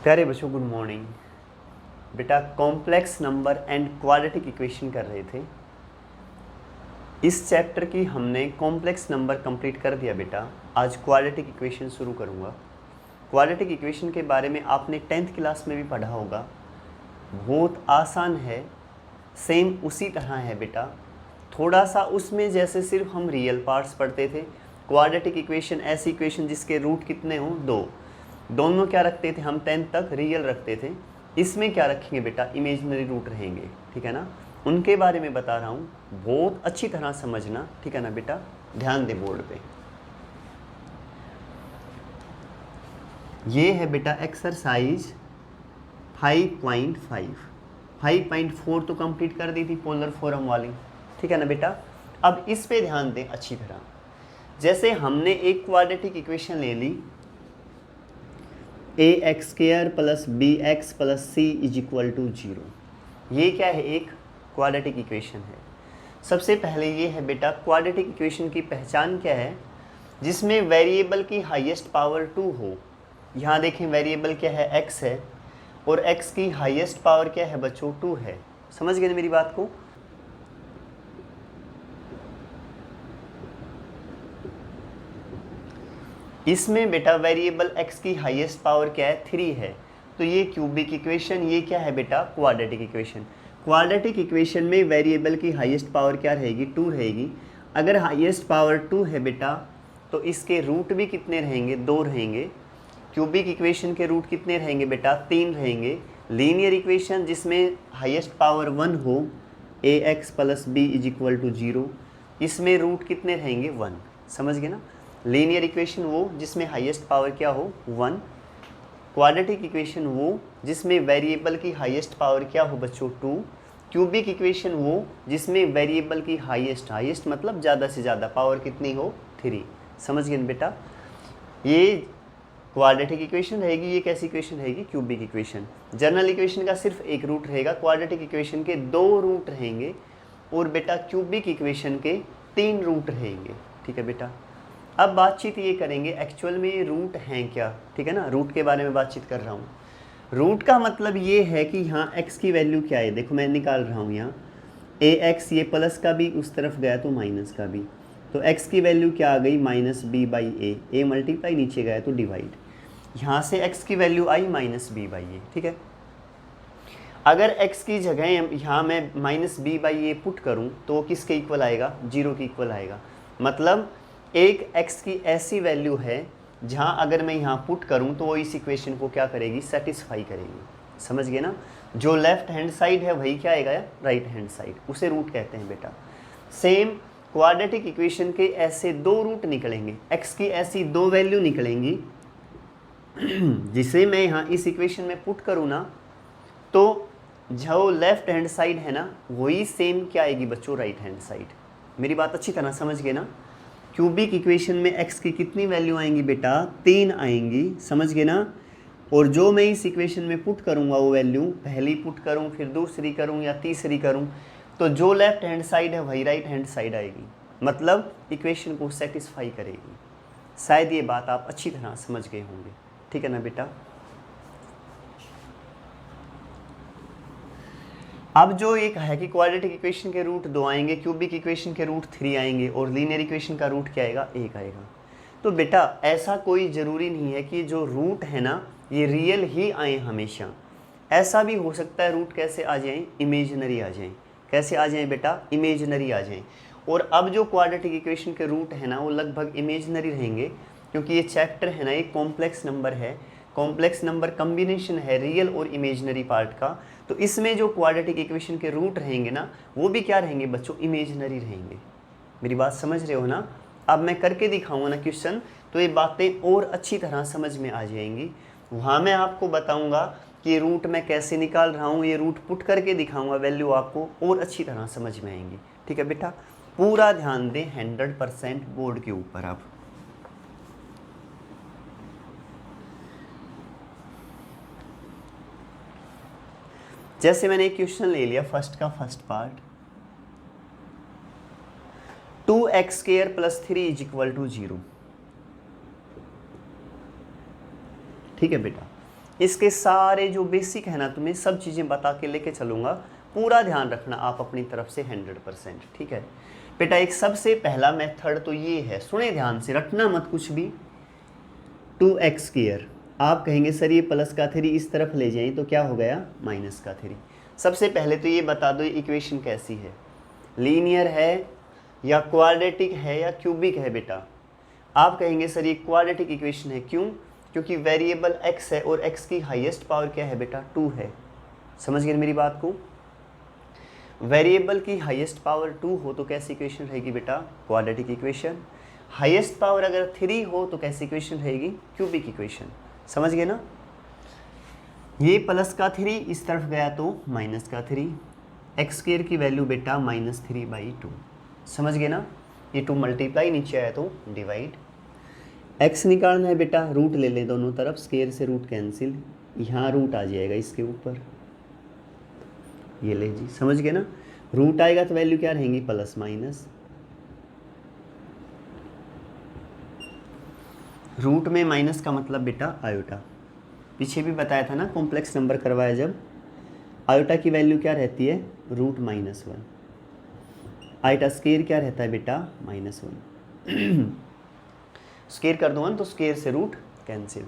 प्यारे बच्चों, good morning. बेटा complex number and quadratic equation कर रहे थे। इस चैप्टर की हमने कॉम्प्लेक्स नंबर कंप्लीट कर दिया बेटा। आज क्वाड्रेटिक इक्वेशन शुरू करूँगा। क्वाड्रेटिक इक्वेशन के बारे में आपने 10th क्लास में भी पढ़ा होगा। बहुत आसान है, सेम उसी तरह है बेटा। थोड़ा सा उसमें जैसे सिर्फ हम रियल पार्ट्स पढ़ते थे। क्वाड्रेटिक इक्वेशन ऐसी इक्वेशन जिसके रूट कितने हों, दो, दोनों क्या रखते थे हम 10th तक, रियल रखते थे। इसमें क्या रखेंगे बेटा, इमेजिनरी रूट रहेंगे, ठीक है ना। उनके बारे में बता रहा हूँ, बहुत अच्छी तरह समझना, ठीक है ना बेटा। ध्यान दे बोर्ड पे। ये है बेटा एक्सरसाइज 5.5। 5.4 तो कंप्लीट कर दी थी पोलर फॉर्म वाली, ठीक है ना बेटा। अब इस पे ध्यान दें अच्छी तरह। जैसे हमने एक क्वाड्रेटिक इक्वेशन ले ली, ax² plus bx plus c is equal to 0। ये क्या है, एक क्वाड्रेटिक इक्वेशन है। सबसे पहले ये है बेटा क्वाड्रेटिक इक्वेशन की पहचान क्या है, जिसमें वेरिएबल की हाईएस्ट पावर 2 हो। यहाँ देखें वेरिएबल क्या है, x है, और x की हाईएस्ट पावर क्या है बच्चों, 2 है। समझ गए ना मेरी बात को। इसमें बेटा वेरिएबल x की हाईएस्ट पावर क्या है, 3 है। तो ये क्यूबिक इक्वेशन, ये क्या है बेटा, क्वाड्रेटिक इक्वेशन। क्वाड्रेटिक इक्वेशन में वेरिएबल की हाईएस्ट पावर क्या रहेगी, 2 रहेगी। अगर हाईएस्ट पावर 2 है बेटा, तो इसके रूट भी कितने रहेंगे, 2 रहेंगे। क्यूबिक इक्वेशन के रूट कितने रहेंगे बेटा, 3 रहेंगे। लीनियर इक्वेशन जिसमें हाईएस्ट पावर 1 हो, ax plus b is equal to 0, इसमें रूट कितने रहेंगे, 1। समझ गए ना। लीनियर इक्वेशन वो जिसमें हाईएस्ट पावर क्या हो, 1। क्वाड्रेटिक इक्वेशन वो जिसमें वेरिएबल की हाईएस्ट पावर क्या हो बच्चों, 2। क्यूबिक इक्वेशन वो जिसमें वेरिएबल की हाईएस्ट मतलब ज़्यादा से ज़्यादा पावर कितनी हो, 3। समझ गए बेटा। ये क्वाड्रेटिक इक्वेशन रहेगी। ये कैसी इक्वेशन रहेगी, क्यूबिक इक्वेशन। जनरल इक्वेशन का सिर्फ एक रूट रहेगा, क्वाड्रेटिक इक्वेशन के 2 रूट रहेंगे, और बेटा क्यूबिक इक्वेशन के 3 रूट रहेंगे, ठीक है बेटा। अब बातचीत ये करेंगे एक्चुअल में ये रूट हैं क्या, ठीक है ना। रूट के बारे में बातचीत कर रहा हूँ। रूट का मतलब ये है कि यहाँ x की वैल्यू क्या है, देखो मैं निकाल रहा हूँ यहाँ ax, ये प्लस का भी उस तरफ गया तो माइनस का भी, तो x की वैल्यू क्या आ गई, -b/a। a मल्टीप्लाई, नीचे गया तो डिवाइड। यहाँ से x की वैल्यू आई -b/a, ठीक है। अगर x की जगह यहाँ मैं -b/a पुट करूँ तो वो किसके इक्वल आएगा, 0 के इक्वल आएगा। मतलब एक x की ऐसी वैल्यू है जहाँ अगर मैं यहाँ पुट करूँ तो वो इस इक्वेशन को क्या करेगी, सेटिस्फाई करेगी। समझ गए ना। जो लेफ्ट हैंड साइड है वही क्या आएगा, राइट हैंड साइड, उसे रूट कहते हैं बेटा। सेम क्वाड्रेटिक इक्वेशन के ऐसे 2 रूट निकलेंगे, x की ऐसी 2 वैल्यू निकलेंगी जिसे मैं यहाँ इस इक्वेशन में पुट करूँ ना, तो जो लेफ्ट हैंड साइड है ना वही सेम क्या आएगी बच्चों, राइट हैंड साइड। मेरी बात अच्छी तरह समझ गए ना। क्यूबिक इक्वेशन में x की कितनी वैल्यू आएंगी बेटा, 3 आएंगी। समझ गए ना। और जो मैं इस इक्वेशन में पुट करूँगा वो वैल्यू, पहली पुट करूँ फिर दूसरी करूँ या तीसरी करूँ, तो जो लेफ्ट हैंड साइड है वही राइट हैंड साइड आएगी, मतलब इक्वेशन को सेटिस्फाई करेगी। शायद ये बात आप अच्छी तरह समझ गए होंगे, ठीक है ना बेटा। अब जो एक है कि क्वाड्रेटिक इक्वेशन के रूट 2 आएंगे, क्यूबिक इक्वेशन के रूट 3 आएंगे, और लीनियर इक्वेशन का रूट क्या आएगा, 1 आएगा। तो बेटा ऐसा कोई ज़रूरी नहीं है कि जो रूट है ना ये रियल ही आए हमेशा। ऐसा भी हो सकता है रूट कैसे आ जाएं, इमेजिनरी आ जाएं। कैसे आ जाएं बेटा, इमेजिनरी आ जाएं। और अब जो क्वाड्रेटिक इक्वेशन के रूट है ना वो लगभग इमेजिनरी रहेंगे, क्योंकि ये चैप्टर है ना एक कॉम्प्लेक्स नंबर है। कॉम्प्लेक्स नंबर कम्बिनेशन है रियल और इमेजिनरी पार्ट का। तो इसमें जो क्वाड्रेटिक इक्वेशन के रूट रहेंगे ना वो भी क्या रहेंगे बच्चों, इमेजिनरी रहेंगे। मेरी बात समझ रहे हो ना। अब मैं करके दिखाऊंगा ना क्वेश्चन, तो ये बातें और अच्छी तरह समझ में आ जाएंगी। वहाँ मैं आपको बताऊंगा कि रूट मैं कैसे निकाल रहा हूँ, ये रूट पुट करके दिखाऊंगा, वैल्यू आपको और अच्छी तरह समझ में आएंगी, ठीक है बेटा। पूरा ध्यान दें 100% बोर्ड के ऊपर। आप जैसे मैंने एक क्वेश्चन ले लिया, फर्स्ट का first part, 2x² plus 3 is equal to 0, ठीक है बेटा। इसके सारे जो बेसिक है ना, तुम्हें सब चीज़ें बता के लेके चलूँगा, पूरा ध्यान रखना आप अपनी तरफ से 100%, ठीक है बेटा। एक सबसे पहला मेथड तो ये है, सुने ध्यान से, रटना मत कुछ भी। 2x², आप कहेंगे सर ये प्लस का 3 इस तरफ ले जाएं तो क्या हो गया, माइनस का 3। सबसे पहले तो ये बता दो इक्वेशन कैसी है, लीनियर है या क्वाड्रेटिक है या क्यूबिक है बेटा। आप कहेंगे सर ये क्वाड्रेटिक इक्वेशन है, क्यों? क्योंकि वेरिएबल x है और x की हाईएस्ट पावर क्या है बेटा, 2 है। समझ गए मेरी बात को? वेरिएबल की हाईएस्ट पावर 2 हो तो कैसी इक्वेशन रहेगी बेटा, क्वाड्रेटिक इक्वेशन। हाईएस्ट पावर अगर 3 हो तो कैसी इक्वेशन रहेगी, क्यूबिक इक्वेशन। समझ गए ना? ये प्लस का 3 इस तरफ गया तो माइनस का 3, x² की वैल्यू बेटा -3/2। समझ गए ना? ये 2 मल्टीप्लाई, नीचे आया तो डिवाइड। x निकालना है बेटा, रूट ले ले दोनों तरफ, स्केयर से रूट कैंसिल, यहाँ रूट आ जाएगा इसके ऊपर, ये ले जी। समझ गए ना? रूट आएगा तो वैल्यू क्या रहेंगी, प्लस माइनस। रूट में माइनस का मतलब बेटा आयोटा, पीछे भी बताया था ना कॉम्प्लेक्स नंबर करवाया जब, आयोटा की वैल्यू क्या रहती है, √-1। आयोटा स्केयर क्या रहता है बेटा, -1। स्केयर कर दो 1 तो स्केयर से रूट कैंसिल।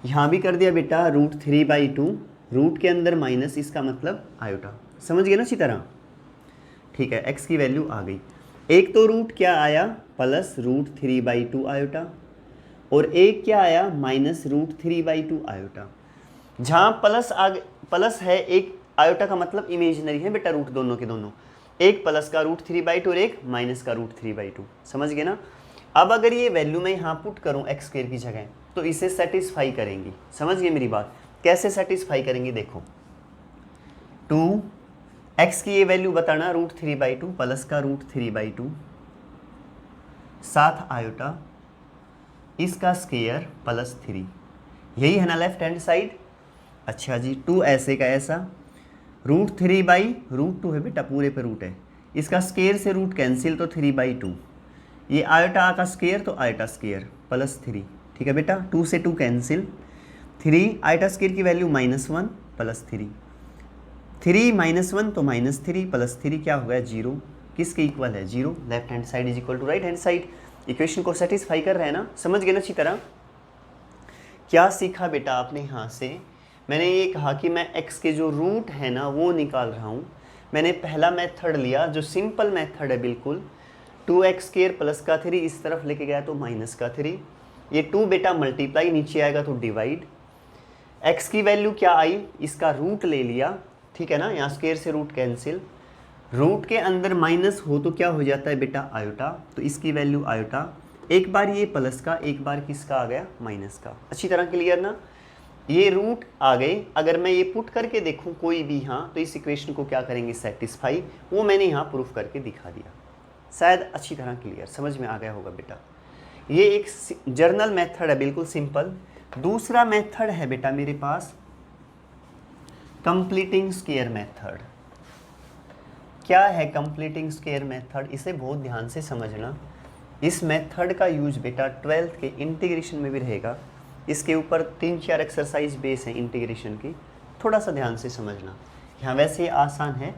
यहाँ भी कर दिया बेटा √3/2, रूट के अंदर माइनस, इसका मतलब आयोटा। समझ गए ना अच्छी तरह? ठीक है, x की वैल्यू आ गई। एक तो रूट क्या आया, प्लस √3/2 आयोटा, और एक क्या आया, माइनस √3/2 आयोटा। जहाँ प्लस है, एक आयोटा का मतलब इमेजिनरी है बेटा, रूट दोनों के दोनों, एक प्लस का √3/2 और एक माइनस का √3/2। समझ गए ना? अब अगर ये वैल्यू मैं यहाँ पुट करूँ x² की जगह तो इसे सेटिस्फाई करेंगी। समझ गए मेरी बात? कैसे सेटिस्फाई करेंगी, देखो 2x की ये वैल्यू बताना √3/2 प्लस का √3/2, साथ आयोटा, इसका स्केयर +3, यही है ना लेफ्ट हैंड साइड। अच्छा जी, 2 ऐसे का ऐसा, √3/√2 है बेटा, पूरे पे रूट है, इसका स्केयर से रूट कैंसिल तो 3/2, ये आयोटा का स्केयर तो आयोटा स्केयर +3। ठीक है बेटा, 2 से 2 कैंसिल, 3 आयोटा स्केयर की वैल्यू -1 +3, 3 -1 तो -3 +3 क्या हो गया, 0। किसके इक्वल है, 0। Left hand side is equal to right hand side. Equation को सेटिस्फाई कर रहे हैं ना? समझ गए ना अच्छी तरह? क्या सीखा बेटा आपने यहाँ से? मैंने ये कहा कि मैं x के जो रूट है ना वो निकाल रहा हूँ। मैंने पहला मेथड लिया जो सिंपल मेथड है बिल्कुल, 2x² प्लस का 3 इस तरफ लेके गया तो माइनस का 3, ये 2 बेटा मल्टीप्लाई, नीचे आएगा तो डिवाइड। x की वैल्यू क्या आई, इसका रूट ले लिया, ठीक है ना, यहाँ स्क्वायर से रूट कैंसिल, रूट के अंदर माइनस हो तो क्या हो जाता है बेटा, आयोटा, तो इसकी वैल्यू आयोटा। एक बार ये प्लस का, एक बार किसका आ गया, माइनस का। अच्छी तरह क्लियर ना? ये रूट आ गए, अगर मैं ये पुट करके देखूं कोई भी यहाँ, तो इस इक्वेशन को क्या करेंगे, सेटिस्फाई। वो मैंने यहाँ प्रूफ करके दिखा दिया। शायद अच्छी तरह क्लियर समझ में आ गया होगा बेटा। ये एक जर्नल मेथड है, बिल्कुल सिंपल। दूसरा मेथड है बेटा मेरे पास कंप्लीटिंग स्क्वायर मेथड। क्या है कंप्लीटिंग स्क्वायर मेथड, इसे बहुत ध्यान से समझना। इस मेथड का यूज बेटा 12th के इंटीग्रेशन में भी रहेगा। इसके ऊपर 3-4 एक्सरसाइज बेस है इंटीग्रेशन की, थोड़ा सा ध्यान से समझना। यहाँ वैसे ये आसान है,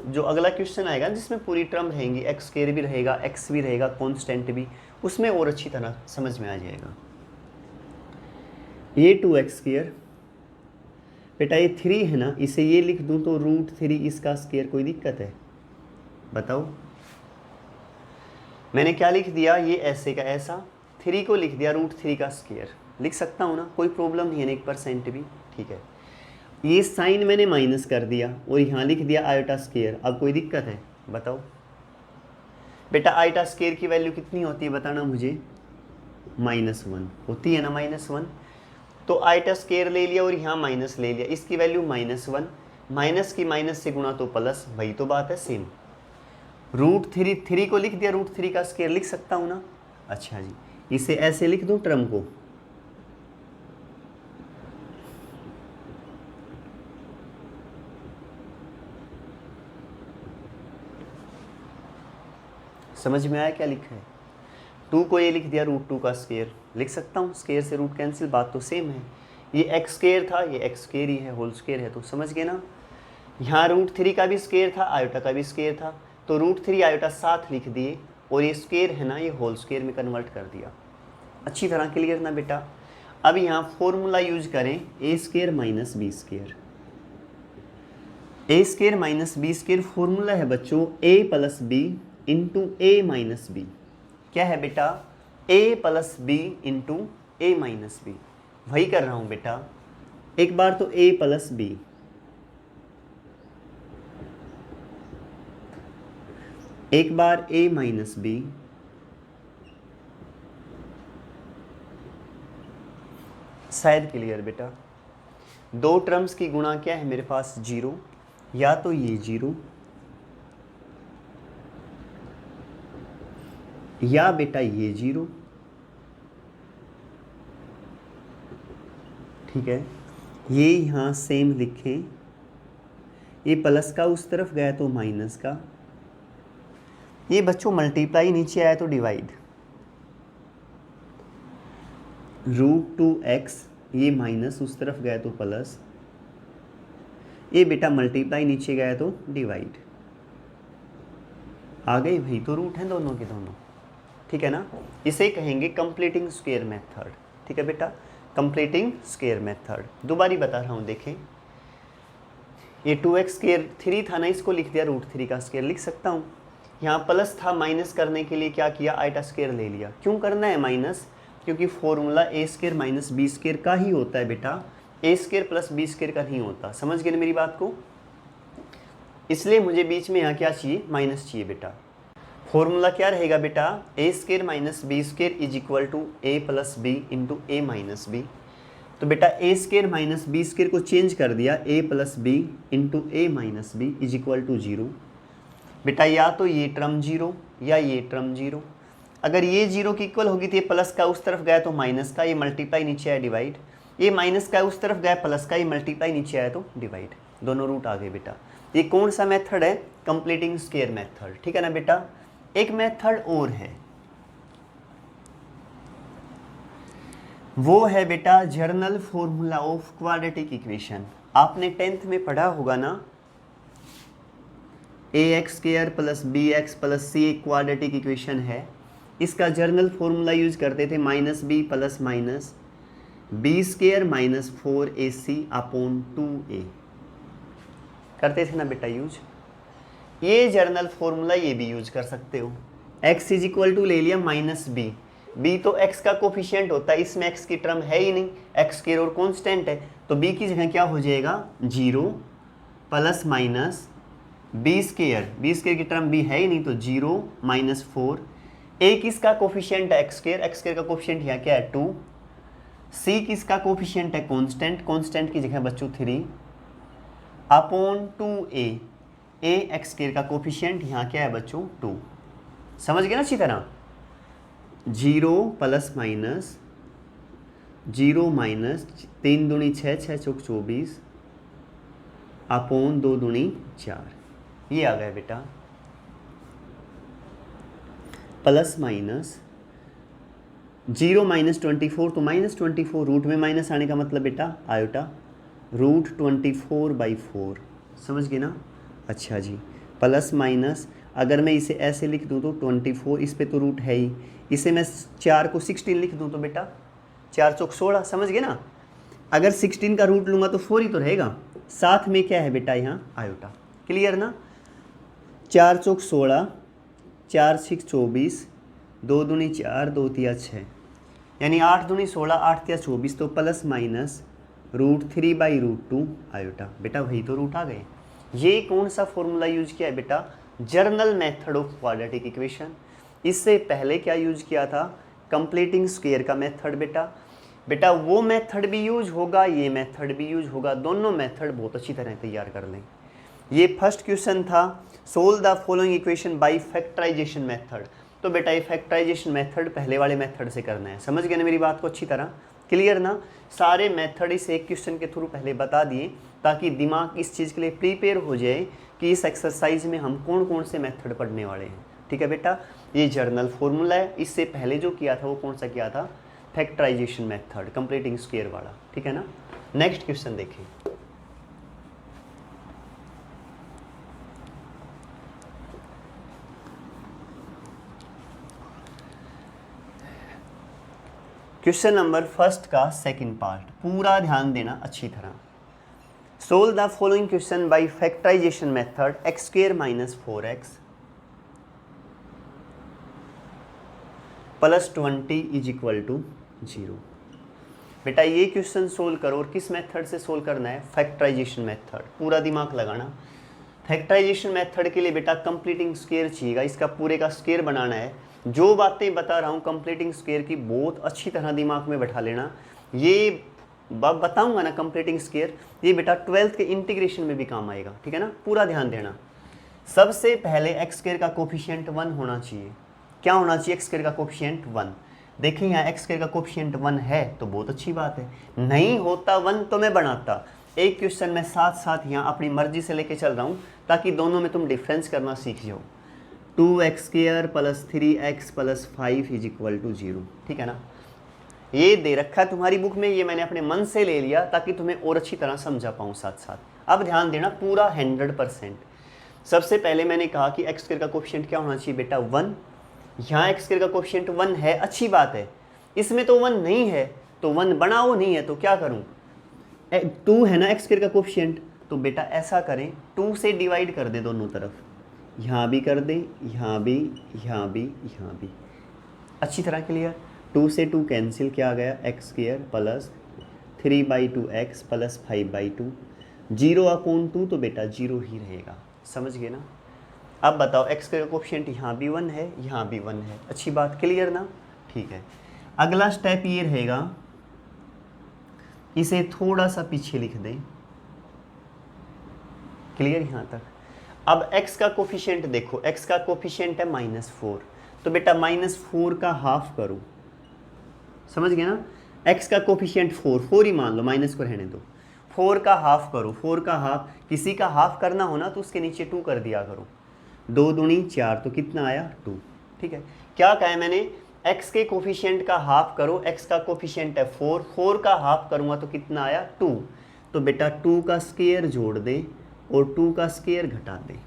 जो अगला क्वेश्चन आएगा जिसमें पूरी टर्म रहेंगी, x² भी रहेगा, x भी रहेगा, कॉन्स्टेंट भी, उसमें और अच्छी तरह समझ में आ जाएगा। ये 2x² बेटा, ये 3 है ना, इसे ये लिख दूँ तो √3 इसका स्क्वायर, कोई दिक्कत है बताओ? मैंने क्या लिख दिया, ये ऐसे का ऐसा, 3 को लिख दिया √3 का स्क्वायर, लिख सकता हूँ ना, कोई प्रॉब्लम नहीं है, 1% भी, ठीक है। ये साइन मैंने माइनस कर दिया और यहाँ लिख दिया आयोटा स्क्वायर, अब कोई दिक्कत है बताओ? बेटा आयोटा स्क्वायर की वैल्यू कितनी होती है बताना मुझे, -1 होती है ना, -1। तो आयोटा स्क्वायर ले लिया और यहाँ माइनस ले लिया, इसकी वैल्यू -1, माइनस की माइनस से गुणा तो प्लस, वही तो बात है सेम। √3 को लिख दिया, √3 का स्क्वायर लिख सकता हूँ ना। अच्छा जी, इसे ऐसे लिख दूँ टर्म को, समझ में आया क्या लिखा है? 2 को ये लिख दिया √2 का स्क्वायर, लिख सकता हूँ, स्क्वायर से रूट कैंसिल, बात तो सेम है। ये एक्स स्क्वायर था, ये एक्स स्क्वायर ही है, होल स्क्वायर है, तो समझ गए ना। यहाँ √3 का भी स्क्वायर था, आयोटा का भी स्क्वायर था, तो √3 आयोटा साथ लिख दिए और ये स्क्वायर है ना, ये होल स्क्वायर में कन्वर्ट कर दिया। अच्छी तरह क्लियर ना बेटा। अब यहाँ फॉर्मूला यूज करें a square minus b square. A square minus b square formula है बच्चों a plus b into a minus b. क्या है बेटा? A plus b into a minus b. वही कर रहा हूँ बेटा। एक बार तो ए प्लस बी, एक बार a माइनस बी, शायद क्लियर बेटा। दो टर्म्स की गुणा क्या है मेरे पास? 0, या तो ये 0 या बेटा ये 0, ठीक है। ये यहाँ सेम लिखें, ये प्लस का उस तरफ गया तो माइनस का, ये बच्चों मल्टीप्लाई नीचे आया तो डिवाइड, √2x, ये माइनस उस तरफ गया तो प्लस, ये बेटा मल्टीप्लाई नीचे गया तो डिवाइड। आ गई भाई, तो रूट हैं दोनों के दोनों, ठीक है ना। इसे कहेंगे कंप्लीटिंग स्क्वायर मेथड, ठीक है बेटा, कंप्लीटिंग स्क्वायर मेथड। दोबारा बता रहा हूँ, देखें ये 2x स्क्वायर 3 था ना, इसको लिख दिया √3 का स्क्वायर, लिख सकता हूँ। यहाँ प्लस था, माइनस करने के लिए क्या किया? आयटा स्क्वायर ले लिया। क्यों करना है माइनस? क्योंकि फॉर्मूला ए स्क्वायर माइनस बी स्क्वायर का ही होता है बेटा, a square plus b square का नहीं होता। समझ गए ना मेरी बात को? इसलिए मुझे बीच में यहाँ क्या चाहिए? माइनस चाहिए बेटा। फॉर्मूला क्या रहेगा बेटा? A square minus b square is equal to a plus b into a minus b. तो बेटा a square minus b square को चेंज कर दिया, a plus b into a minus b is equal to 0। बेटा या तो ये term 0 या ये टर्म 0। अगर ये 0 की इक्वल होगी तो ये प्लस का उस तरफ गया तो माइनस का, ये मल्टीप्लाई नीचे आया डिवाइड, ये माइनस का उस तरफ गया प्लस का, ये मल्टीप्लाई नीचे आया तो डिवाइड, दोनों रूट आ गए बेटा। ये कौन सा मेथड है? कंप्लीटिंग स्क्वायर मेथड, ठीक है ना बेटा। एक मेथड और है, वो है बेटा journal formula of quadratic equation. आपने 10th में पढ़ा होगा ना, ax² plus bx plus c एक क्वाड्रेटिक इक्वेशन है। इसका जर्नल फॉर्मूला यूज करते थे -b plus minus b² minus 4ac upon 2a, करते थे ना बेटा यूज। ये जर्नल फॉर्मूला ये भी यूज कर सकते हो। x इज इक्वल टू ले लिया -b, b तो x का कोफिशिएंट होता है, इसमें x की टर्म है ही नहीं, x² और कांस्टेंट है, तो b की जगह क्या हो जाएगा? 0 प्लस माइनस b² की टर्म b है ही नहीं, तो 0 माइनस 4। a किसका कोफिशिएंट है? x² का कोफिशिएंट यहाँ क्या है? 2। c किसका कोफिशिएंट है? कांस्टेंट की जगह बच्चों 3 अपॉन 2a। a x² का कोफिशिएंट यहाँ क्या है बच्चों? 2। समझ गए ना अच्छी तरह? 0 प्लस माइनस 0 माइनस 3 दूनी 6, 6 चौक 24 अपॉन 2 दूनी 4, ये आ गया बेटा। प्लस माइनस 0 माइनस 24, तो -24, रूट में माइनस आने का मतलब बेटा आयोटा, √24/4। समझ गए ना? अच्छा जी। प्लस माइनस अगर मैं इसे ऐसे लिख दूँ तो 24, इस पे तो रूट है ही, इसे मैं 4 को 16 लिख दूँ तो बेटा 4 चौक 16। समझ गए ना? अगर 16 का रूट लूँगा तो 4 ही तो रहेगा, साथ में क्या है बेटा यहाँ? आयोटा। क्लियर ना? 4 चौक 16, 4 6 24, 2 दूनी 4, 2 तिया 6, यानी 8 दूनी 16, 8 तिया 24, तो प्लस माइनस √3/√2 आयोटा। बेटा वही तो रूट आ गए। ये कौन सा फॉर्मूला यूज किया है बेटा? Journal method of quadratic equation. इससे पहले क्या यूज किया था? कंप्लीटिंग स्क्वायर का मेथड बेटा वो मेथड भी यूज होगा, ये मेथड भी यूज होगा, दोनों मेथड बहुत अच्छी तरह तैयार कर लें। ये फर्स्ट क्वेश्चन था, solve the following equation by factorisation method. तो बेटा ये फैक्टराइजेशन मेथड पहले वाले मेथड से करना है। समझ गए ना मेरी बात को अच्छी तरह? क्लियर ना? सारे मेथड इस एक क्वेश्चन के थ्रू पहले बता दिए, ताकि दिमाग इस चीज़ के लिए प्रिपेयर हो जाए कि इस एक्सरसाइज में हम कौन कौन से मेथड पढ़ने वाले हैं। ठीक है बेटा? ये जर्नल फॉर्मूला है। इससे पहले जो किया था वो कौन सा किया था? फैक्टराइजेशन मेथड कंप्लीटिंग स्क्वायर वाला, ठीक है ना। नेक्स्ट क्वेश्चन देखें। क्वेश्चन नंबर फर्स्ट का सेकंड पार्ट, पूरा ध्यान देना अच्छी तरह। Solve the following question by factorisation method x square minus 4x plus 20 is equal to 0। बेटा ये क्वेश्चन सोल्व करो, और किस मेथड से सोल्व करना है, फैक्टराइजेशन मेथड। पूरा दिमाग लगाना। फैक्टराइजेशन मेथड के लिए बेटा कंप्लीटिंग स्क्वायर चाहिएगा, इसका पूरे का स्क्वायर बनाना है। जो बातें बता रहा हूँ कंप्लीटिंग स्क्वायर की, बहुत अच्छी तरह दिमाग में बैठा लेना। ये बताऊंगा ना कंप्लीटिंग स्क्वायर, ये बेटा 12th के इंटीग्रेशन में भी काम आएगा, ठीक है ना। पूरा ध्यान देना। सबसे पहले एक्स स्क्वायर का कोफिशिएंट 1 होना चाहिए। क्या होना चाहिए, एक्स स्क्वायर का कोफिशिएंट 1। देखिए यहाँ एक्स स्क्वायर का कोफिशिएंट 1 है तो बहुत अच्छी बात है, नहीं होता 1 तो मैं बनाता। एक क्वेश्चन में साथ साथ यहाँ अपनी मर्जी से लेके चल रहा हूँ ताकि दोनों में तुम डिफरेंस करना सीख जाओ। 2x square plus 3x plus 5 is equal to 0, ठीक है ना। ये दे रखा है तुम्हारी बुक में, ये मैंने अपने मन से ले लिया ताकि तुम्हें और अच्छी तरह समझा पाऊँ साथ साथ। अब ध्यान देना पूरा 100%। सबसे पहले मैंने कहा कि एक्स स्क्वायर का कोफिशिएंट क्या होना चाहिए बेटा, 1। यहाँ एक्स स्क्वायर का कोफिशिएंट 1 है, अच्छी बात है। इसमें तो 1 नहीं है, तो 1 बनाओ, नहीं है तो क्या करूँ, 2 है ना एक्स स्क्वायर का कोफिशिएंट, तो बेटा ऐसा करें 2 से डिवाइड कर दे दोनों तरफ, यहाँ भी कर दे, यहाँ भी, यहाँ भी, यहाँ भी। अच्छी तरह क्लियर। 2 से 2 कैंसिल, क्या आ गया, x square plus 3/2x plus 5/2, 0/2 तो बेटा 0 ही रहेगा, समझ गए ना। अब बताओ एक्स का कोफिशिएंट यहाँ भी 1 है, यहाँ भी 1 है, अच्छी बात, क्लियर ना। ठीक है, अगला स्टेप ये रहेगा, इसे थोड़ा सा पीछे लिख दें, क्लियर यहाँ तक। अब x का कोफिशिएंट देखो, x का कोफिशिएंट है -4, तो बेटा -4 का हाफ करो, समझ गए ना। x का कोफिशिएंट 4 ही मान लो, माइनस को रहने दो। 4 का हाफ करो, 4 का हाफ, किसी का हाफ करना हो ना तो उसके नीचे 2 कर दिया करो। 2 दूनी 4, तो कितना आया 2, ठीक है। क्या कहा है मैंने, x के कोफिशिएंट का हाफ करो, x का कोफिशिएंट है 4 का हाफ करूंगा तो कितना आया 2, तो बेटा 2 का स्क्वायर जोड़ दे और 2 का स्क्वायर घटा दे,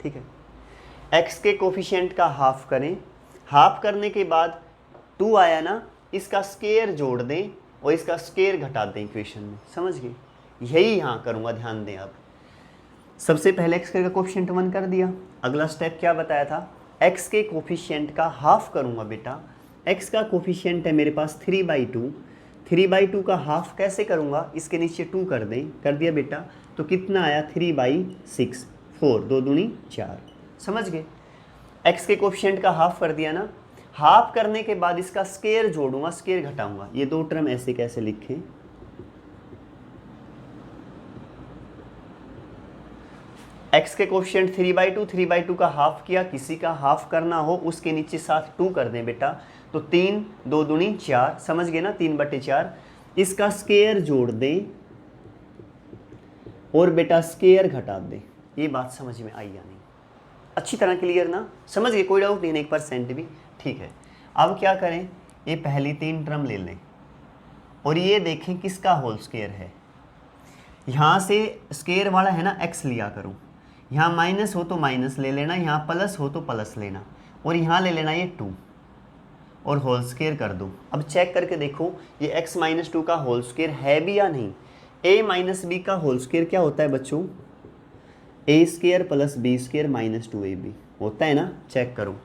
ठीक है। x के कोफिशिएंट का हाफ करें, हाफ करने के बाद 2 आया ना, इसका स्क्वायर जोड़ दें और इसका स्क्वायर घटा दें इक्वेशन में, समझ गए। यही यहाँ करूँगा, ध्यान दें। अब सबसे पहले x का कोफिशिएंट 1 कर दिया, अगला स्टेप क्या बताया था, x के कोफिशिएंट का हाफ करूँगा बेटा। x का कोफिशिएंट है मेरे पास 3/2, 3/2 का हाफ कैसे करूँगा, इसके नीचे 2 कर दें, कर दिया बेटा, तो कितना आया 3/6, 4, 2 दूनी 4, समझ गए। x के कोफिशिएंट का हाफ कर दिया ना, हाफ करने के बाद इसका स्क्वायर जोड़ूंगा, स्क्वायर घटाऊंगा। ये दो टर्म ऐसे कैसे लिखें, x के कोफिशिएंट 3/2, 3/2 का हाफ किया, किसी का हाफ करना हो उसके नीचे साथ 2 कर दें बेटा, तो 3, 2 दूनी 4, समझ गए ना, 3/4। इसका स्क्वायर जोड़ दें और बेटा स्क्वायर घटा दें। ये बात समझ में आई या नहीं, अच्छी तरह क्लियर ना, समझ गए, कोई डाउट नहीं, 1% भी, ठीक है। अब क्या करें, ये पहली 3 टर्म ले लें और ये देखें किसका होल स्क्वायर है। यहाँ से स्क्वायर वाला है ना x लिया करूँ, यहाँ माइनस हो तो माइनस ले लेना, यहाँ प्लस हो तो प्लस लेना, और यहाँ ले लेना ये 2 और होल स्क्वायर कर दो। अब चेक करके देखो ये x - 2 का होल स्क्वायर है भी या नहीं। a - b का होल स्क्वायर क्या होता है बच्चों, a square plus b square minus 2ab होता है ना, चेक करो।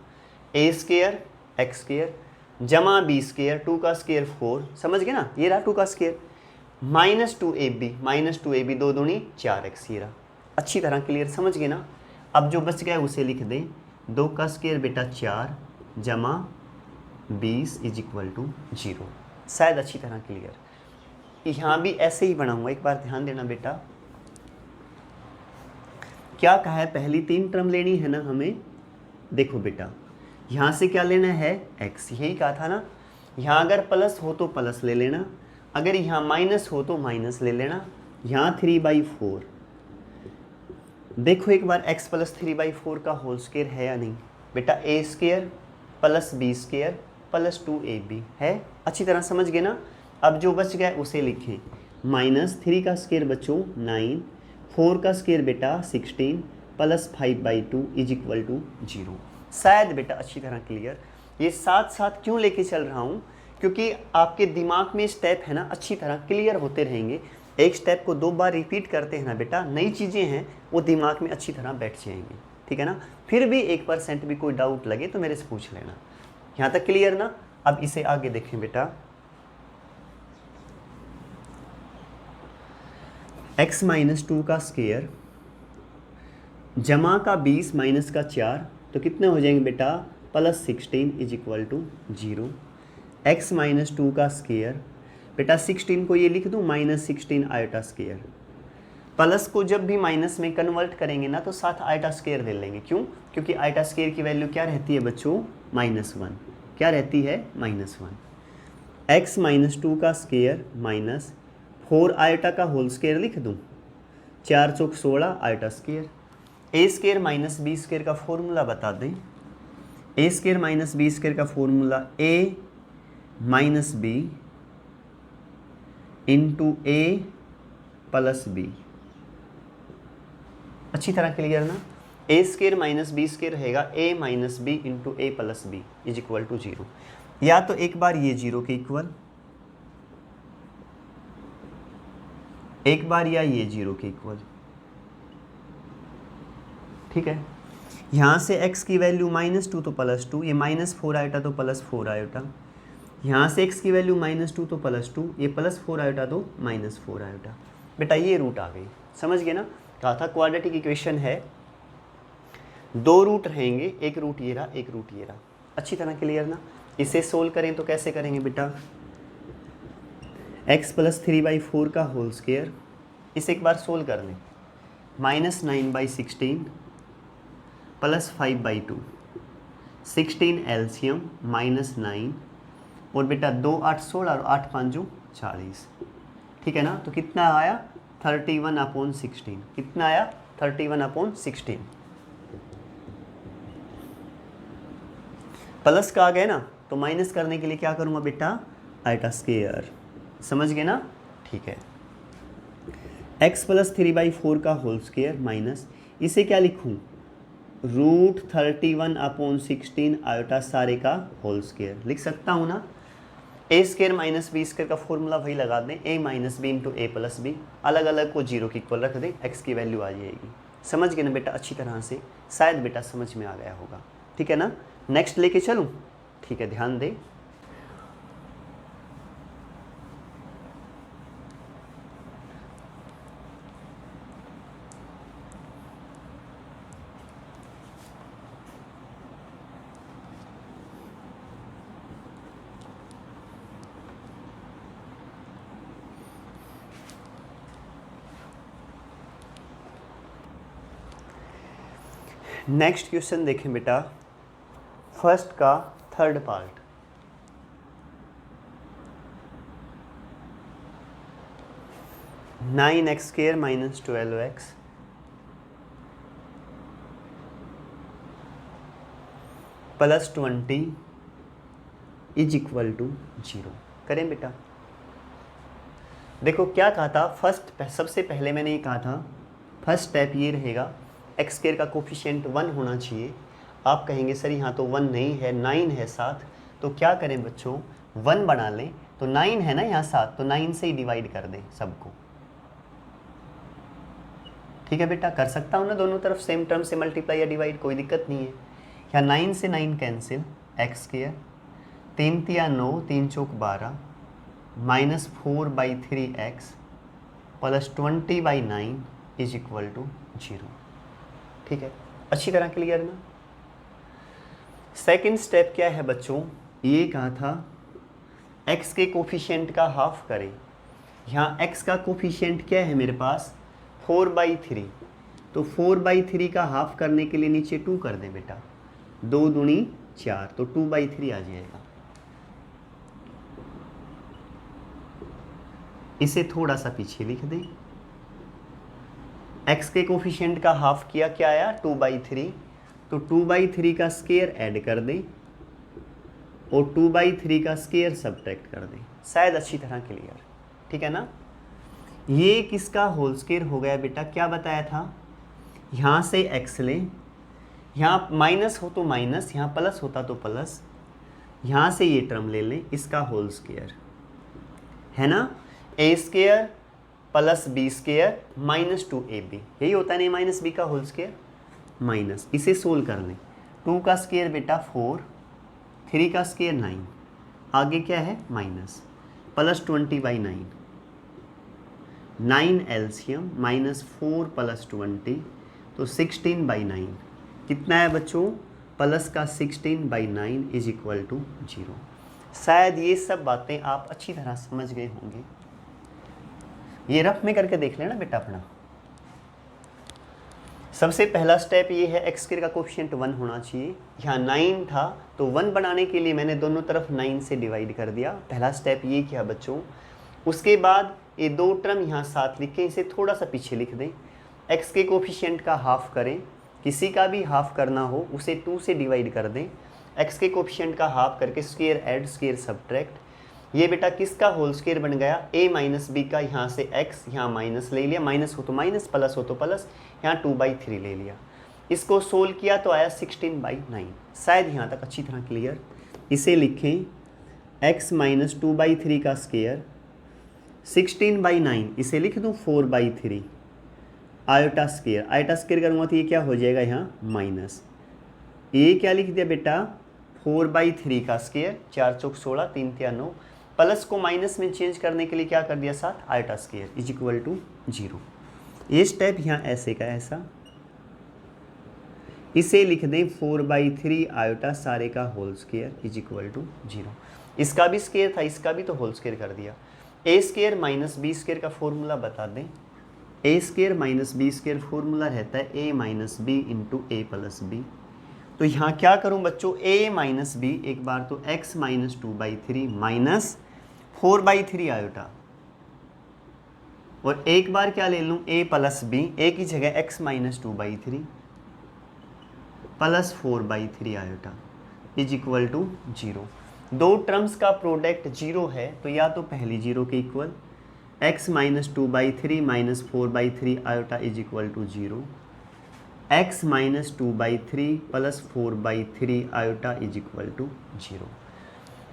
a स्क्वायर x स्क्वायर जमा b स्क्वायर, 2 का स्क्वायर 4, समझ गए ना, ये रहा 2 का स्क्वायर, -2ab 2 दूनी 4x, ये रहा, अच्छी तरह क्लियर, समझ गए ना। अब जो बच गया उसे लिख दें, 2 का स्क्वायर बेटा 4 जमा 20 इज इक्वल टू 0, शायद अच्छी तरह क्लियर। यहाँ भी ऐसे ही बनाऊंगा, एक बार ध्यान देना बेटा। क्या कहा है, पहली 3 टर्म लेनी है ना हमें, देखो बेटा यहाँ से क्या लेना है x, यही कहा था ना। यहाँ अगर प्लस हो तो प्लस ले लेना, अगर यहाँ माइनस हो तो माइनस ले लेना। यहाँ 3/4, देखो एक बार x + 3/4 का होल स्क्वायर है या नहीं बेटा, a square plus b square plus 2ab है। अच्छी तरह समझ गए ना। अब जो बच गया उसे लिखें, -3 का स्क्वायर बच्चों 9, 4 का स्क्वायर बेटा 16 प्लस 5/2 इज इक्वल टू 0। शायद बेटा अच्छी तरह क्लियर। ये साथ साथ क्यों लेके चल रहा हूँ, क्योंकि आपके दिमाग में स्टेप है ना अच्छी तरह क्लियर होते रहेंगे। एक स्टेप को 2 बार रिपीट करते हैं ना बेटा, नई चीज़ें हैं वो दिमाग में अच्छी तरह बैठ जाएंगी, ठीक है ना। फिर भी 1% भी कोई डाउट लगे तो मेरे से पूछ लेना। यहाँ तक क्लियर ना। अब इसे आगे देखें बेटा, x - 2 का स्क्वायर जमा का 20 माइनस का 4 तो कितने हो जाएंगे बेटा, +16 इज इक्वल टू 0। x - 2 का स्क्वायर बेटा 16 को ये लिख दूँ -16 आयोटा स्क्वायर। प्लस को जब भी माइनस में कन्वर्ट करेंगे ना तो साथ आयोटा स्क्वायर ले लेंगे। क्यों? क्योंकि आयोटा स्क्वायर की वैल्यू क्या रहती है बच्चों, -1। क्या रहती है, -1। x - 2 का स्क्वायर माइनस 4 आयोटा का होल स्क्वायर लिख दूँ, 4 चौक 16 iota square. A square minus b square का फॉर्मूला बता दें। A square minus b square का formula a minus b into a plus b. अच्छी तरह क्लियर ना। A square minus b square रहेगा a minus b into a plus b is equal to 0। या तो एक बार ये 0 के इक्वल, एक बार या ये 0 के इक्वल, ठीक है। यहाँ से x की वैल्यू -2 तो +2, ये -4 आयोटा तो +4 आयोटा। यहाँ से x की वैल्यू -2 तो +2, ये +4 आयोटा तो -4 आयोटा। बेटा ये रूट आ गई, समझ गए ना। कहा था क्वाड्रेटिक इक्वेशन है, 2 रूट रहेंगे, एक रूट ये रहा, एक रूट ये रहा। अच्छी तरह क्लियर ना। इसे सोल्व करें तो कैसे करेंगे बेटा, x + 3/4 का होल स्क्वायर, इसे एक बार सोल्व कर लें, -9/16 प्लस 5/2, 16 एलसीएम -9 और बेटा 2 8 16 और 8 5 40, ठीक है ना। तो कितना आया, 31/16। कितना आया, 31/16। प्लस का आ गया ना, तो माइनस करने के लिए क्या करूँगा बेटा, आयोटा स्क्वायर। समझ गए ना, ठीक है। x + 3/4 का होल स्क्वायर माइनस, इसे क्या लिखूँ, √31/16 आयोटा सारे का होल स्क्वायर लिख सकता हूँ ना। A square minus b square का फॉर्मूला वही लगा दें, a - b into a + b, अलग अलग को 0 के इक्वल रख दें, x की वैल्यू आ जाएगी। समझ गए ना बेटा अच्छी तरह से, शायद बेटा समझ में आ गया होगा, ठीक है ना। नेक्स्ट लेके चलूँ, ठीक है, ध्यान दें। नेक्स्ट क्वेश्चन देखें बेटा, फर्स्ट का third part. (9x² - 12x) + 20 is equal to 0। करें बेटा। देखो क्या कहा था, फर्स्ट सबसे पहले मैंने ये कहा था, फर्स्ट स्टेप ये रहेगा, x² का कोफिशिएंट 1 होना चाहिए। आप कहेंगे सर यहाँ तो 1 नहीं है, 9 है साथ, तो क्या करें बच्चों, 1 बना लें। तो 9 है ना यहाँ साथ, तो 9 से ही डिवाइड कर दें सबको, ठीक है बेटा। कर सकता हूँ ना, दोनों तरफ सेम टर्म से मल्टीप्लाई या डिवाइड, कोई दिक्कत नहीं है। यहाँ 9 से 9 कैंसिल, x², 3 तिया 9, 3 चौक 12, -4/3x + 20/9 इज इक्वल टू 0, ठीक है। अच्छी तरह क्लियर ना। सेकंड स्टेप क्या है बच्चों, ये कहा था x के कोफिशिएंट का हाफ करें। यहाँ x का कोफिशिएंट क्या है मेरे पास, 4/3, तो 4/3 का हाफ करने के लिए नीचे 2 कर दें बेटा, 2 दूनी 4, तो 2/3 आ जाएगा। इसे थोड़ा सा पीछे लिख दें, x के कोफिशिएंट का हाफ किया, क्या आया, 2/3, तो 2/3 का स्क्वायर ऐड कर दें, और 2/3 का स्क्वायर सब्ट्रैक्ट कर दें, शायद अच्छी तरह क्लियर, ठीक है ना। ये किसका होल स्क्वायर हो गया बेटा, क्या बताया था, यहाँ से x लें, यहाँ माइनस हो तो माइनस, यहाँ प्लस होता तो प्लस, यहाँ से ये टर्म ले लें, इसका होल स्क्वायर है ना, a square plus b square minus 2ab, यही होता है नहीं, माइनस बी का होल स्क्वायर माइनस, इसे सोल्व कर लें। 2 का स्क्वायर बेटा 4, 3 का स्क्वायर 9, आगे क्या है minus, plus 20/9, 9 LCM minus 4 plus 20 तो 16/9, कितना है बच्चों, प्लस का 16/9 इज इक्वल टू 0। शायद ये सब बातें आप अच्छी तरह समझ गए होंगे, ये रफ में करके देख लेना बेटा अपना। सबसे पहला स्टेप ये है, एक्स स्क्वायर का कोफिशिएंट 1 होना चाहिए, यहाँ 9 था तो 1 बनाने के लिए मैंने दोनों तरफ 9 से डिवाइड कर दिया, पहला स्टेप ये किया बच्चों। उसके बाद ये दो टर्म यहाँ साथ लिखें, इसे थोड़ा सा पीछे लिख दें, एक्स के कोफिशिएंट का हाफ करें, किसी का भी हाफ करना हो उसे 2 से डिवाइड कर दें, एक्स के कोफिशिएंट का हाफ करके स्क्वायर ऐड स्क्वायर सब्ट्रैक्ट, ये बेटा किसका होल स्क्वायर बन गया, a माइनस बी का, यहाँ से x यहाँ माइनस ले लिया, माइनस हो तो माइनस, प्लस हो तो प्लस, यहाँ 2/3 ले लिया, इसको सोल्व किया तो आया 16/9, शायद यहाँ तक अच्छी तरह क्लियर। इसे लिखें x माइनस 2/3 का स्क्वायर 16/9, इसे लिख दूँ 4/3 आयोटा स्क्वायर, आयोटा स्क्वायर करूँगा तो ये क्या हो जाएगा यहाँ माइनस, ये क्या लिख दिया बेटा 4/3 का स्क्वायर, 4 चौक 16, 3 तिया 9, प्लस को माइनस में चेंज करने के लिए क्या कर दिया साथ, iota square is equal to 0। ये स्टेप यहाँ ऐसे का ऐसा, इसे लिख दें 4/3 आयोटा सारे का whole square is equal to 0। इसका भी स्क्वायर था, इसका भी तो होल स्क्वायर कर दिया। a square minus b square का फॉर्मूला बता दें, a square minus b square formula रहता है a minus b into a plus b. तो यहाँ क्या करूँ बच्चों, a माइनस बी, एक बार तो x माइनस 2/3 माइनस 4/3 आयोटा, और एक बार क्या ले लूँ a प्लस बी, a की जगह x minus 2/3 plus 4/3 iota is equal to 0। दो टर्म्स का प्रोडक्ट 0 है तो या तो पहली 0 के equal, x minus 2/3 minus 4/3 iota is equal to 0, x minus 2/3 plus 4/3 iota is equal to 0।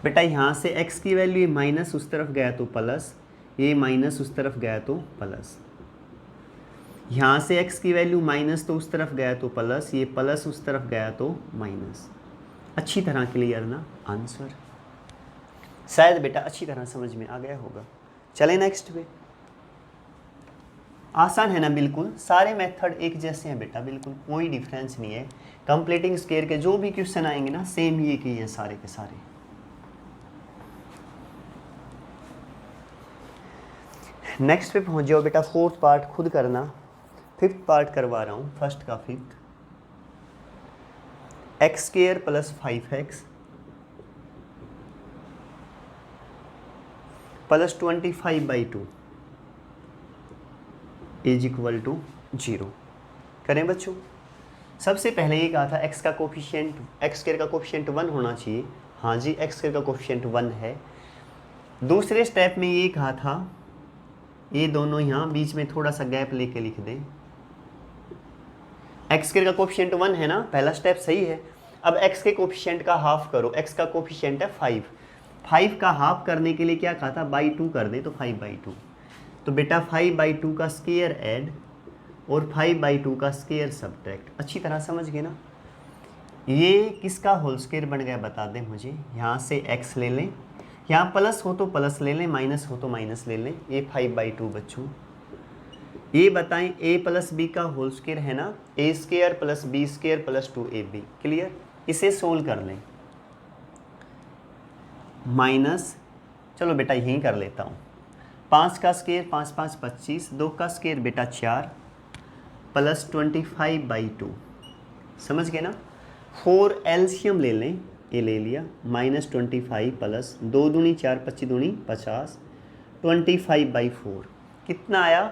बेटा यहाँ से x की वैल्यू माइनस उस तरफ गया तो प्लस, ये माइनस उस तरफ गया तो प्लस, यहाँ से x की वैल्यू माइनस तो उस तरफ गया तो प्लस, ये प्लस उस तरफ गया तो माइनस। अच्छी तरह क्लियर ना आंसर, शायद बेटा अच्छी तरह समझ में आ गया होगा। चले नेक्स्ट पे, आसान है ना बिल्कुल, सारे मेथड एक जैसे हैं बेटा, बिल्कुल कोई डिफरेंस नहीं है। कंप्लीटिंग स्क्वायर के जो भी क्वेश्चन आएंगे ना सेम ही एक ही है सारे के सारे। नेक्स्ट पे पहुंच जाओ बेटा, फोर्थ पार्ट खुद करना, फिफ्थ पार्ट करवा रहा हूँ, फर्स्ट का fifth. X square plus 5x plus 25/2 is equal to 0 करें बच्चों। सबसे पहले ये कहा था x का कोफिशिएंट, एक्स स्क्वायर का कोफिशिएंट 1 होना चाहिए, हाँ जी एक्स स्क्वायर का कोफिशिएंट 1 है। दूसरे स्टेप में ये कहा था, ये दोनों यहाँ बीच में थोड़ा सा गैप लेके लिख दें, एक्स स्क्वायर का कोफिशिएंट 1 है ना, पहला स्टेप सही है। अब x के कोफिशिएंट का हाफ करो, x का कोफिशिएंट है 5, 5 का हाफ करने के लिए क्या कहा था, बाई 2 कर दे तो 5/2, तो बेटा 5/2 का स्क्वायर ऐड और 5/2 का स्क्वायर सब्ट्रैक्ट। अच्छी तरह समझ गए ना। ये किसका होल स्क्वायर बन गया बता दें मुझे, यहाँ से x ले लें, यहाँ प्लस हो तो प्लस ले लें, माइनस हो तो माइनस ले लें, ये 5/2 बच्चों। ये बताएं a प्लस बी का होल स्क्वायर है ना, a square plus b square plus 2ab, clear. इसे सोल्व कर लें, माइनस, चलो बेटा यहीं कर लेता हूँ, 5 का स्क्वायर 5 5 25, 2 का स्क्वायर बेटा 4 प्लस 25/2, समझ गए ना। 4 एलसीएम ले लें, ये ले लिया, माइनस 25 प्लस 2 दूनी 4 25 दूनी 50, 25/4 कितना आया,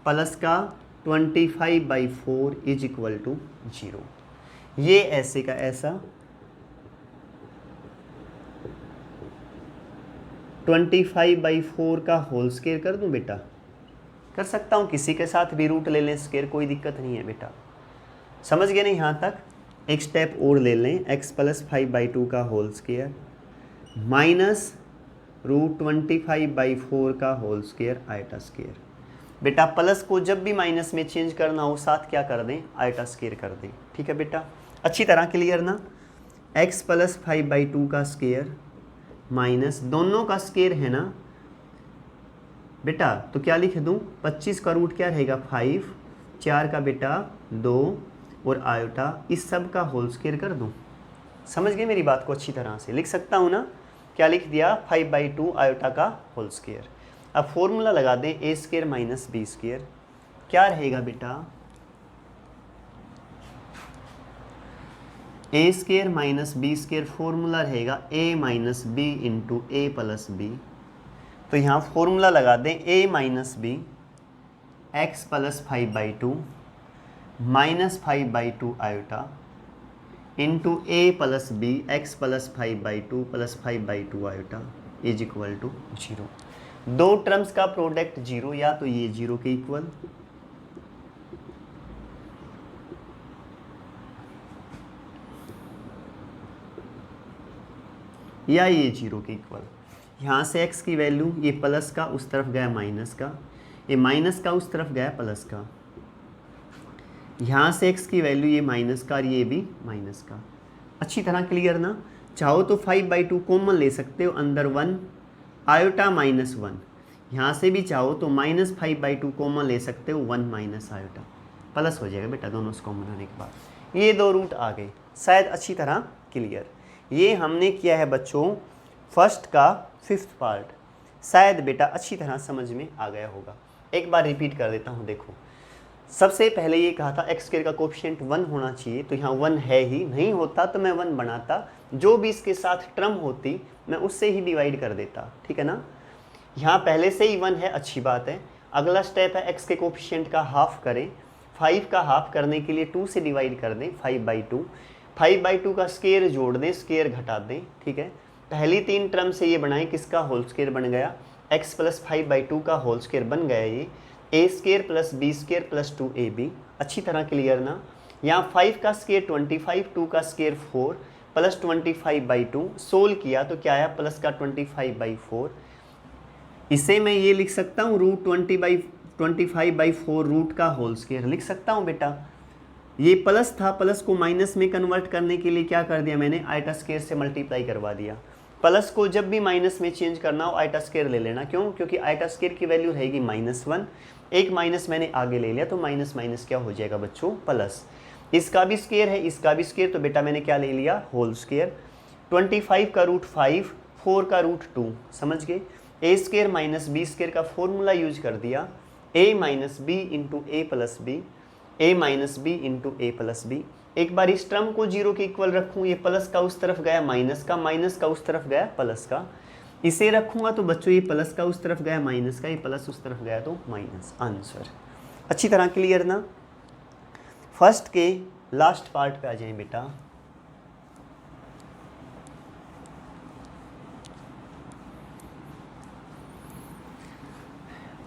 प्लस का 25/4 इज इक्वल टू 0। ये ऐसे का ऐसा 25/4 का होल स्क्वायर कर दूं बेटा? कर सकता हूँ, किसी के साथ भी रूट ले लें स्क्वायर, कोई दिक्कत नहीं है बेटा। समझ गए नहीं यहाँ तक? एक स्टेप और ले लें, x + 5/2 का होल स्क्वायर माइनस √25/4 का होल स्क्वायर आयटा स्क्वायर। बेटा प्लस को जब भी माइनस में चेंज करना हो साथ क्या कर दें, आयटा स्क्वायर कर दें। ठीक है बेटा, अच्छी तरह क्लियर ना? x + 5/2 का स्क्वायर माइनस दोनों का स्क्वायर है ना बेटा, तो क्या लिख दूं, 25 का रूट क्या रहेगा 5, 4 का बेटा 2 और आयोटा, इस सब का होल स्क्वायर कर दूं। समझ गए मेरी बात को? अच्छी तरह से लिख सकता हूं ना? क्या लिख दिया, 5/2 आयोटा का होल स्क्वायर। अब फॉर्मूला लगा दें, a² - b²। क्या रहेगा बेटा, a² - b² फॉर्मूला रहेगा a - b × a + b। तो यहाँ फॉर्मूला लगा दें, a - b x + 5/2 -5/2 iota into a + b x + 5/2 + 5/2 iota is equal to 0। दो टर्म्स का प्रोडक्ट 0, या तो ये 0 के इक्वल या ये 0 के इक्वल। यहाँ से x की वैल्यू, ये प्लस का उस तरफ गया माइनस का, ये माइनस का उस तरफ गया प्लस का। यहाँ से x की वैल्यू ये माइनस का और ये भी माइनस का। अच्छी तरह क्लियर ना? चाहो तो 5/2 कॉमन ले सकते हो, अंदर 1 आयोटा -1। यहाँ से भी चाहो तो -5/2 कॉमन ले सकते हो, 1 - आयोटा, प्लस हो जाएगा बेटा दोनों से कॉमन होने के बाद। ये दो रूट आ गए, शायद अच्छी तरह क्लियर। ये हमने किया है बच्चों फर्स्ट का 5th पार्ट, शायद बेटा अच्छी तरह समझ में आ गया होगा। एक बार रिपीट कर देता हूँ। देखो, सबसे पहले ये कहा था x² का कोफिशिएंट 1 होना चाहिए, तो यहाँ 1 है ही, नहीं होता तो मैं 1 बनाता, जो भी इसके साथ टर्म होती मैं उससे ही डिवाइड कर देता। ठीक है ना? यहाँ पहले से ही 1 है, अच्छी बात है। अगला स्टेप है x के कोफिशिएंट का हाफ करें। 5 का हाफ करने के लिए 2 से डिवाइड कर दें, 5/2। 5/2 का स्क्वायर जोड़ दें, स्क्वायर घटा दें। ठीक है, पहली 3 टर्म से ये बनाएं, किसका होल स्क्वायर बन गया, x + 5/2 का होल स्क्वायर बन गया ये a² + b² + 2ab। अच्छी तरह क्लियर ना? यहाँ 5 का स्क्वायर 25, 2 का स्क्वायर 4 + 25/2 सोल्व किया तो क्या आया, प्लस का 25/4। इसे मैं ये लिख सकता हूँ √25/4 रूट का होल स्क्वायर लिख सकता हूँ बेटा। ये प्लस था, प्लस को माइनस में कन्वर्ट करने के लिए क्या कर दिया मैंने, आयटा स्क्वायर से मल्टीप्लाई करवा दिया। प्लस को जब भी माइनस में चेंज करना हो आयटा स्क्वायर ले लेना। क्यों? क्योंकि आयटा स्क्वायर की वैल्यू रहेगी -1, एक माइनस मैंने आगे ले लिया तो माइनस माइनस क्या हो जाएगा बच्चों, प्लस। इसका भी स्क्वायर है, इसका भी स्क्वायर, तो बेटा मैंने क्या ले लिया, होल स्क्वायर। 25 का √5, 4 का √2, समझ गए? a² - b² का फॉर्मूला यूज कर दिया, a - b × a + b, a - b × a + b। एक बार इस टर्म को 0 के इक्वल रखूँ, ये प्लस का उस तरफ गया माइनस का, माइनस का उस तरफ गया प्लस का। इसे रखूँगा तो बच्चों ये प्लस का उस तरफ गया माइनस का, ये प्लस उस तरफ गया तो माइनस। आंसर अच्छी तरह क्लियर ना? फर्स्ट के लास्ट पार्ट पे आ जाएं बेटा।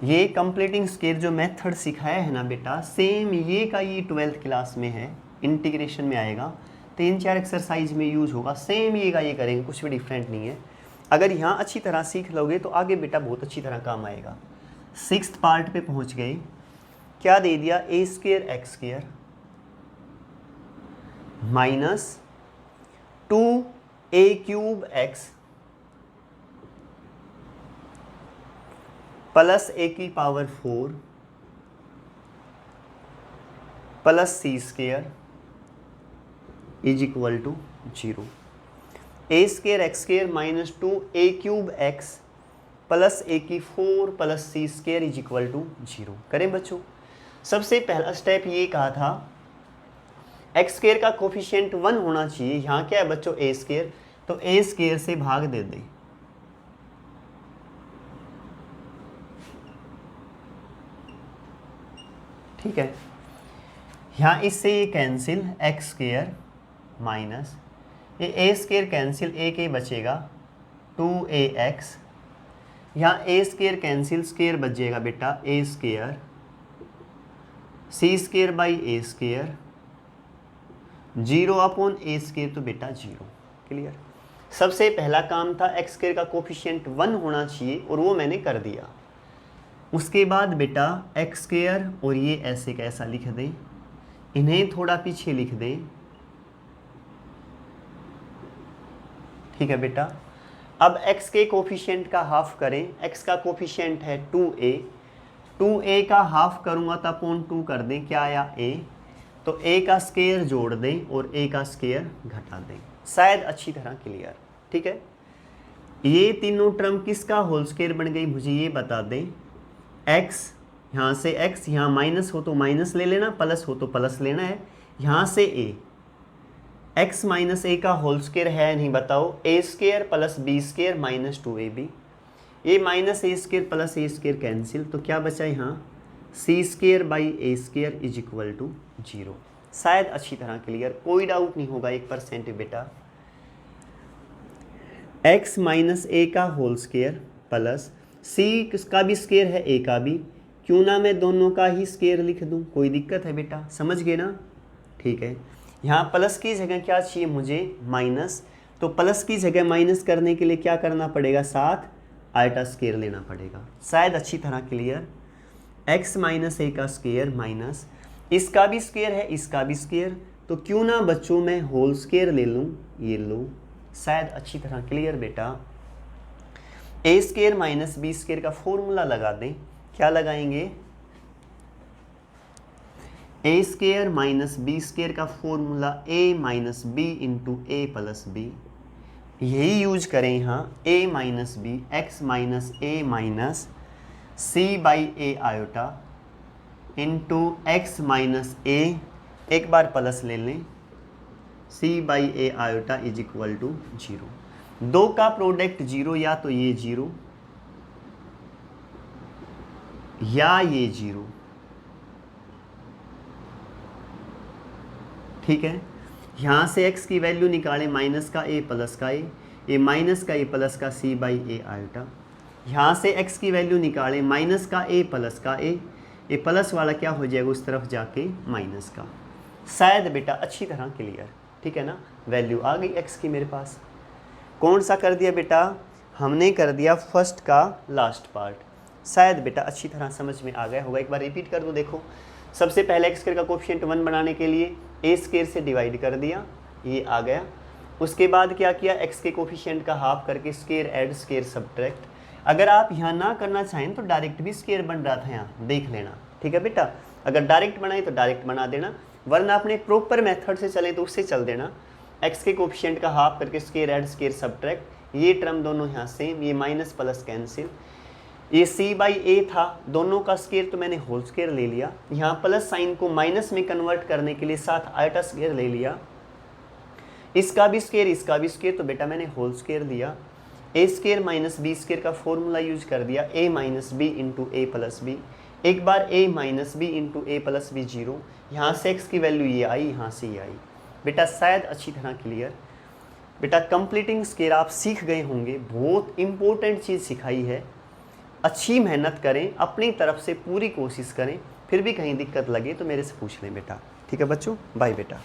ये कंप्लीटिंग स्क्वायर जो मेथड सिखाया है ना बेटा, सेम ये का ये 12th क्लास में है, इंटीग्रेशन में आएगा, 3-4 एक्सरसाइज में यूज होगा, सेम ये का ये करेंगे, कुछ भी डिफरेंट नहीं है। अगर यहाँ अच्छी तरह सीख लोगे तो आगे बेटा बहुत अच्छी तरह काम आएगा। 6th पार्ट पे पहुँच गए, क्या दे दिया, a² x² minus 2a³ x plus a⁴ plus c² is equal to 0। a² x² minus 2a³ x plus a⁴ plus c² is equal to 0 करें बच्चों। सबसे पहला स्टेप ये कहा था x² का कोफिशिएंट 1 होना चाहिए, यहाँ क्या है बच्चों, a², तो a² से भाग दे दें। ठीक है, यहाँ इससे ये कैंसिल, x² माइनस ये a² कैंसिल, a के बचेगा 2ax यहाँ ए स्केयर कैंसिल, स्केयर बच जाएगा बेटा a square, c square by a square, 0 upon a square, तो बेटा 0। क्लियर। सबसे पहला काम था एक्स स्केयर का कोफिशिएंट 1 होना चाहिए और वो मैंने कर दिया। उसके बाद बेटा एक्स स्केयर और ये ऐसे का ऐसा लिख दें, इन्हें थोड़ा पीछे लिख दें। ठीक है बेटा। अब x के कोफिशिएंट का हाफ करें, x का कोफिशिएंट है 2a, 2a का हाफ करूंगा तो अपॉन 2 कर दें, क्या आया a, तो a का स्केयर जोड़ दें और a का स्केयर घटा दें। शायद अच्छी तरह क्लियर। ठीक है। ये तीनों टर्म किसका होल स्केयर बन गई मुझे ये बता दें। x, यहाँ से x, यहाँ माइनस हो तो माइनस ले लेना, प्लस हो तो प्लस लेना है। यहाँ से a, x माइनस ए का होल स्केयर है नहीं बताओ, a square plus b square minus 2ab, a minus a square plus a square cancel, तो क्या बचा यहाँ c square by a square is equal to 0। शायद अच्छी तरह क्लियर, कोई डाउट नहीं होगा 1% बेटा। x माइनस ए का होल स्केयर प्लस सी का भी स्केयर है ए का भी, क्यों ना मैं दोनों का ही स्केयर लिख दूँ, कोई दिक्कत है बेटा, समझ गए ना। ठीक है। यहाँ प्लस की जगह क्या चाहिए मुझे माइनस, तो प्लस की जगह माइनस करने के लिए क्या करना पड़ेगा, साथ आयटा स्केयर लेना पड़ेगा। शायद अच्छी तरह क्लियर। x माइनस ए का स्केयर माइनस इसका भी स्केयर है इसका भी स्केयर, तो क्यों ना बच्चों मैं होल स्केयर ले लूँ, ये लो। शायद अच्छी तरह क्लियर बेटा। A square minus b square का फॉर्मूला लगा दें, क्या लगाएंगे, a square minus b square का formula a minus b into a plus b, यही यूज करें यहाँ, a minus b, x minus a minus c by a iota into x minus a, एक बार प्लस ले लें, c by a iota is equal to 0। दो का product 0, या तो ये 0 या ये 0। ठीक है। यहाँ से x की वैल्यू निकालें, माइनस का a प्लस का a, ये माइनस का a प्लस का c बाई ए आयोटा। यहाँ से x की वैल्यू निकालें, माइनस का a प्लस का a, ये प्लस वाला क्या हो जाएगा उस तरफ जाके माइनस का। शायद बेटा अच्छी तरह क्लियर। ठीक है ना। वैल्यू आ गई x की मेरे पास। कौन सा कर दिया बेटा, हमने कर दिया फर्स्ट का लास्ट पार्ट। शायद बेटा अच्छी तरह समझ में आ गया होगा। एक बार रिपीट कर दो, देखो। सबसे पहले एक्स स्क्वायर का कोफिशिएंट 1 बनाने के लिए ए स्क्वायर से डिवाइड कर दिया, ये आ गया। उसके बाद क्या किया, एक्स के कोफिशिएंट का हाफ करके स्क्वायर ऐड स्क्वायर सब्ट्रैक्ट। अगर आप यहाँ ना करना चाहें तो डायरेक्ट भी स्क्वायर बन रहा था, यहाँ देख लेना। ठीक है बेटा। अगर डायरेक्ट बनाए तो डायरेक्ट बना देना, वरना अपने प्रॉपर मेथड से चलें तो उससे चल देना। एक्स के कोफिशिएंट का हाफ करके स्क्वायर ऐड स्क्वायर सब्ट्रैक्ट, ये टर्म दोनों यहाँ सेम, ये माइनस प्लस कैंसिल। ये c बाई ए था, दोनों का स्क्वायर तो मैंने होल स्क्वायर ले लिया। यहाँ प्लस साइन को माइनस में कन्वर्ट करने के लिए साथ आयटा स्क्वायर ले लिया। इसका भी स्क्वायर इसका भी स्क्वायर, तो बेटा मैंने होल स्क्वायर लिया। ए स्क्वायर माइनस बी स्क्वायर का फॉर्मूला यूज कर दिया, ए minus b into a plus B. एक बार ए minus b into a plus B 0, यहाँ से एक्स की वैल्यू ये आई, यहाँ से ये आई। बेटा शायद अच्छी तरह क्लियर। बेटा कंप्लीटिंग स्क्वायर आप सीख गए होंगे, बहुत इंपॉर्टेंट चीज़ सिखाई है। अच्छी मेहनत करें, अपनी तरफ से पूरी कोशिश करें, फिर भी कहीं दिक्कत लगे तो मेरे से पूछ लें बेटा। ठीक है बच्चों, बाय बेटा।